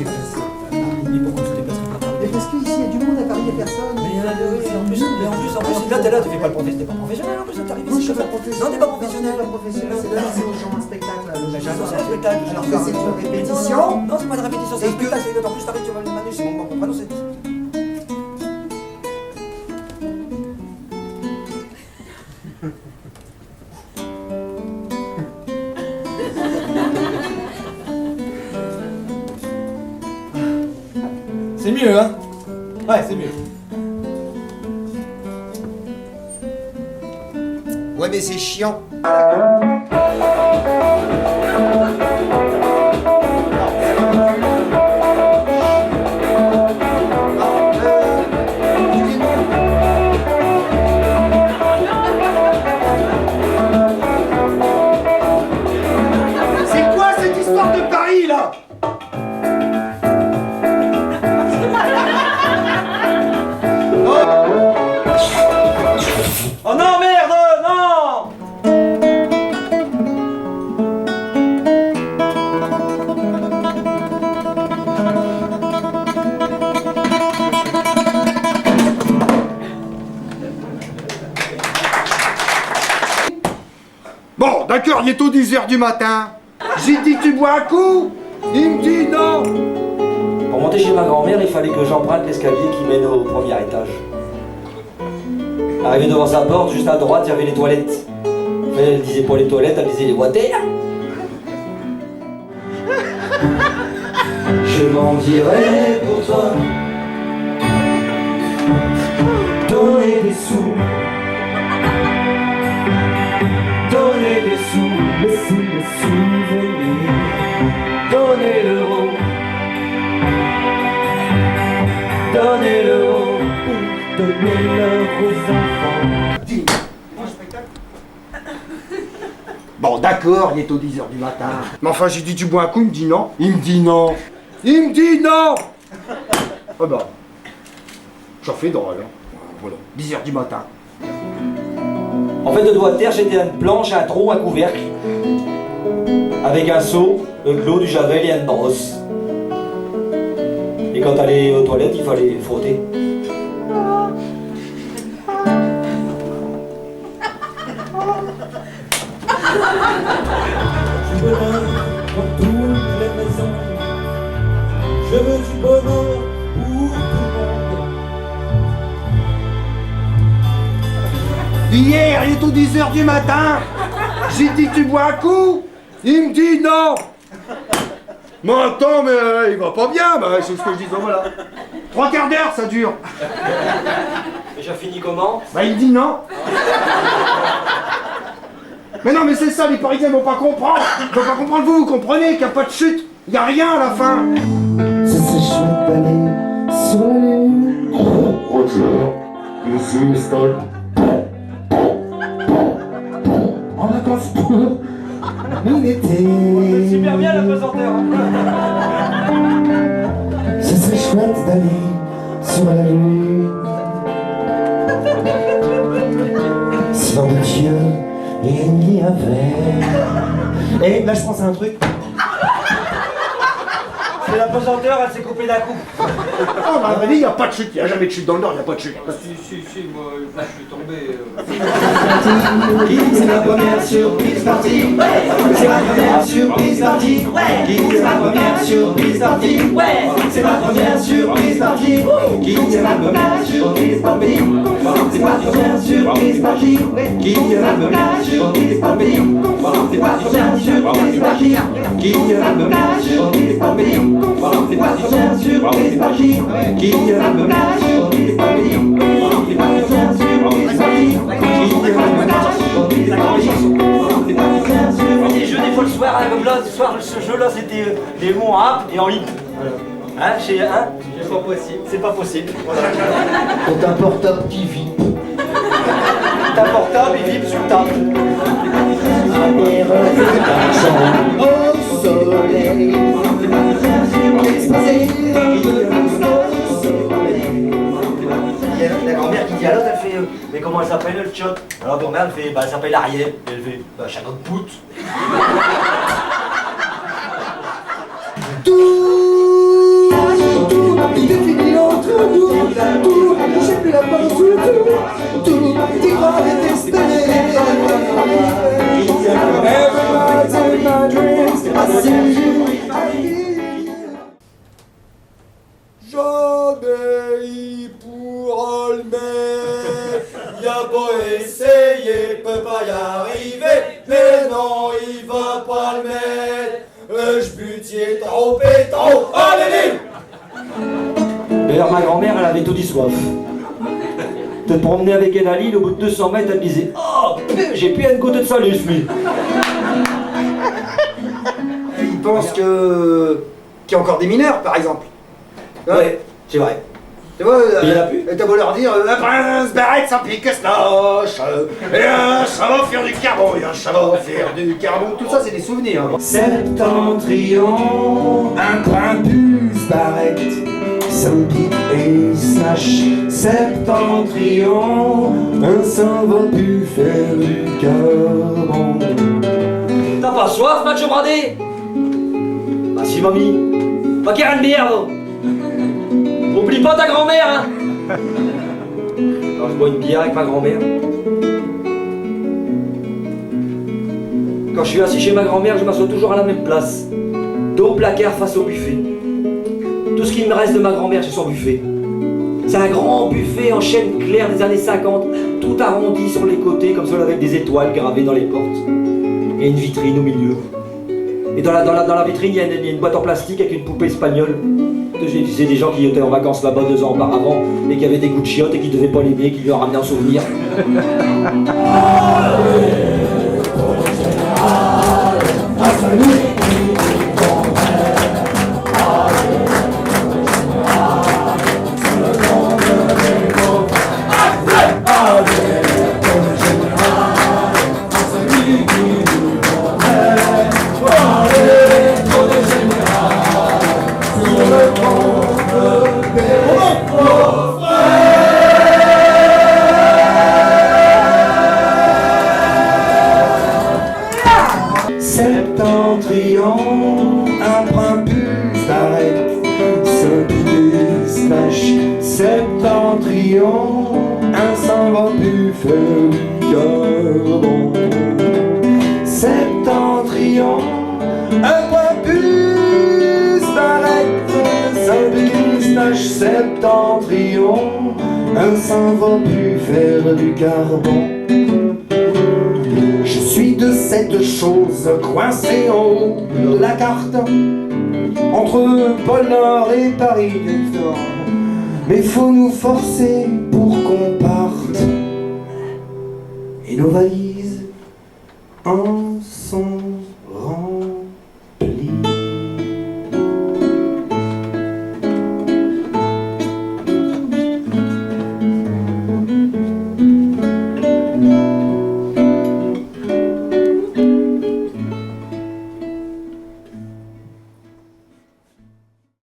déplacer à Paris. Mais pourquoi on se déplacerait pas à Paris? Mais parce qu'ici, il y a du monde à Paris, il n'y a personne. Mais il y en a deux, et en plus, là, t'es là, tu fais pas le professionnel, t'es pas professionnel en plus, t'es arrivé Non, je ici suis comme pas ça. professionnel. Non, t'es pas professionnel. Je suis pas professionnel, c'est là, c'est aux gens un spectacle. Là, J'ai annoncé un spectacle, j'ai Alors que c'est une répétition. Non, c'est pas une répétition, c'est un Et que- spectacle. En plus, t'arrives, tu vas le Manu, c'est mon prénom, c'est. C'est mieux, hein? Ouais, c'est mieux. Ouais, mais c'est chiant. C'est quoi cette histoire de Paris, là? Oh non, merde, non! Bon, d'accord, il est tôt 10h du matin. J'ai dit tu bois un coup. Il me dit non. Pour monter chez ma grand-mère, il fallait que j'emprunte l'escalier qui mène au premier étage. Arrivé devant sa porte, juste à droite, il y avait les toilettes. Elle disait pour les toilettes, elle disait les water. Je m'en dirai pour toi. Donner des sous. Donner des sous, laisser les souvenirs. Donner l'euro. Donner l'euro. Donner l'heure aux enfants. Bon, d'accord, il est tôt 10h du matin. Mais enfin, j'ai dit tu bois un coup, il me dit non. Il me dit non. Il me dit non. Ah bah, j'en fais drôle, hein. Voilà, 10h du matin. En fait, de doigt de terre, j'étais une planche, un trou, un couvercle. Avec un seau, de l'eau, du javel et une brosse. Et quand t'allais aux toilettes, il fallait frotter. Du bonheur dans toutes les maisons. Je veux du bonheur pour tout le monde. Hier, il est tôt 10h du matin. J'ai dit tu bois un coup. Il me dit non. Mais attends, mais il va pas bien. Bah, c'est ce que je dis, donc voilà. 3 quarts d'heure, ça dure. Et j'ai fini comment? Bah, il me dit non. Mais non, mais c'est ça, les Parisiens vont pas comprendre. Ils vont pas comprendre, vous comprenez qu'il n'y a pas de chute. Il n'y a rien à la fin. Ce serait chouette d'aller sur la lune. Roger, ici Mistol. En vacances pour l'été. Super bien la pesanteur. Ce serait chouette d'aller sur la lune. Si dans de Dieu il y avait. Et là je pense à un truc. C'est la pesanteur, elle s'est coupée d'un coup. Oh, bah, il n'y a pas de chute. Il n'y a jamais de chute dans le Nord, il n'y a pas de chute. Si, moi, je suis tombé. C'est ma première surprise partie. Ouais. C'est ma première surprise partie. Ouais. C'est ma première surprise partie. Ouais. C'est ma première surprise partie. C'est ma première surprise partie. C'est ma première surprise partie. C'est ma première surprise partie. C'est ma première surprise partie. C'est ma première surprise partie. C'est ma première surprise partie. C'est ma première surprise partie. C'est ma première surprise partie. Les jeux des fois le soir, hein, comme là, ce soir, ce jeu-là, c'était des mots en rap et en hip. Hein, chez un, c'est pas possible. C'est pas possible. Voilà. Quand un portable qui vit. Ta portable, il vibre sur le table. Au soleil. La grand-mère qui dit à l'autre, elle fait mais comment elle s'appelle le tchot? Alors la grand-mère elle fait bah elle s'appelle Ariel. Et elle fait bah Charlotte Pout. Tout essayé, peut pas y arriver, mais non, il va pas le mettre. J'butier trop et trop, allez! D'ailleurs, ma grand-mère, elle avait tout dit soif. Te promener avec elle à Lille, au bout de 200 mètres, elle me disait « Oh, j'ai plus une goutte de salus, lui !» Il pense qu'il y a encore des mineurs, par exemple. Ouais, c'est vrai. Tu vois, Il y en a plus. t'as beau leur dire un prince Barrette sans pique snoche, et un chat va faire du carbone, et un chat va faire du carbone, tout ça c'est des souvenirs. Septentrion, un Primpus Barrette, sans pique et snash. Septentrion, un sang va plus faire du carbone. T'as pas soif, macho bradé? Bah si, mamie. Pas qu'à une bière, là. Oublie pas ta grand-mère, hein. Alors je bois une bière avec ma grand-mère. Quand je suis assis chez ma grand-mère, je m'assois toujours à la même place, dos au placard face au buffet. Tout ce qu'il me reste de ma grand-mère, c'est son buffet. C'est un grand buffet en chêne clair des années 50, tout arrondi sur les côtés, comme ça avec des étoiles gravées dans les portes. Et une vitrine au milieu. Et dans la vitrine, il y a une boîte en plastique avec une poupée espagnole. C'est des gens qui étaient en vacances là-bas 2 ans auparavant et qui avaient des goûts de chiottes et qui devaient pas l'aimer, qui lui ont ramené un souvenir. Septentrion, un Primpus Barrette, sans pique et snash. Septentrion, un sang va plus faire du carbone. Septentrion, un Primpus Barrette, sans pique et snash. Septentrion, un sang va plus faire du carbone. Je suis de cette chose coincée en haut de la carte, entre Pôle Nord et Paris Delta. Mais faut nous forcer pour qu'on parte, et nos valises en sont